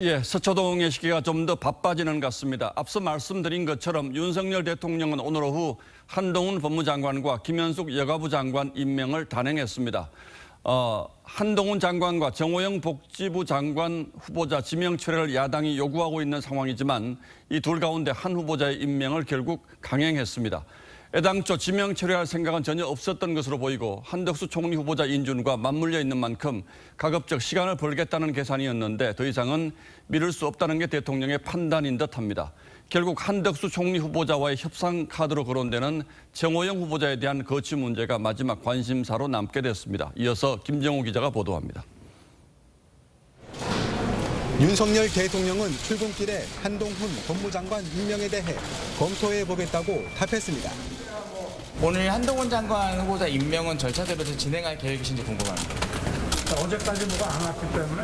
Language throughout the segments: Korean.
예, 서초동의 시기가 좀 더 바빠지는 것 같습니다. 앞서 말씀드린 것처럼 윤석열 대통령은 오늘 오후 한동훈 법무장관과 김현숙 여가부 장관 임명을 단행했습니다. 한동훈 장관과 정호영 복지부 장관 후보자 지명 철회를 야당이 요구하고 있는 상황이지만 이 둘 가운데 한 후보자의 임명을 결국 강행했습니다. 애당초 지명 철회할 생각은 전혀 없었던 것으로 보이고 한덕수 총리 후보자 인준과 맞물려 있는 만큼 가급적 시간을 벌겠다는 계산이었는데 더 이상은 미룰 수 없다는 게 대통령의 판단인 듯합니다. 결국 한덕수 총리 후보자와의 협상 카드로 거론되는 정호영 후보자에 대한 거취 문제가 마지막 관심사로 남게 됐습니다. 이어서 김정우 기자가 보도합니다. 윤석열 대통령은 출근길에 한동훈 법무장관 임명에 대해 검토해보겠다고 답했습니다. 오늘 한동훈 장관 후보자 임명은 절차대로 진행할 계획이신지 궁금합니다. 어제까지 뭐가 안 왔기 때문에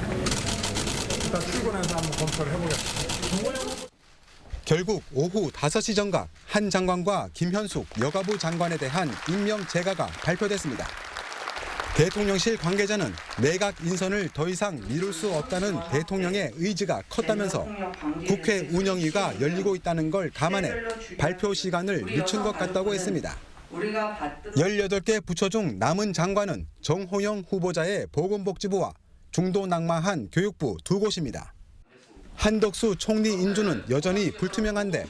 일단 출근해서 한번 검토를 해보겠습니다. 결국 오후 5시 정각 한 장관과 김현숙 여가부 장관에 대한 임명 재가가 발표됐습니다. 대통령실 관계자는 내각 인선을 더 이상 미룰 수 없다는 대통령의 의지가 컸다면서 국회 운영위가 열리고 있다는 걸 감안해 발표 시간을 늦춘 것 같다고 했습니다. 18개 부처 중 남은 장관은 정호영 후보자의 보건복지부와 중도 낙마한 교육부 두 곳입니다. 한덕수 총리 인준은 여전히 불투명한데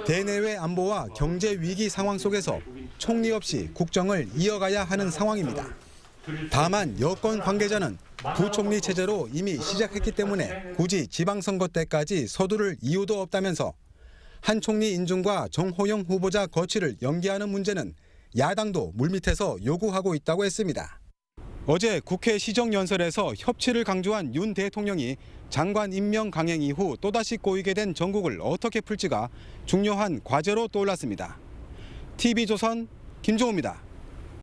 대내외 안보와 경제 위기 상황 속에서 총리 없이 국정을 이어가야 하는 상황입니다. 다만 여권 관계자는 부총리 체제로 이미 시작했기 때문에 굳이 지방선거 때까지 서두를 이유도 없다면서 한 총리 인준과 정호영 후보자 거취를 연기하는 문제는 야당도 물밑에서 요구하고 있다고 했습니다. 어제 국회 시정연설에서 협치를 강조한 윤 대통령이 장관 임명 강행 이후 또다시 꼬이게 된 전국을 어떻게 풀지가 중요한 과제로 떠올랐습니다. TV조선 김종우입니다.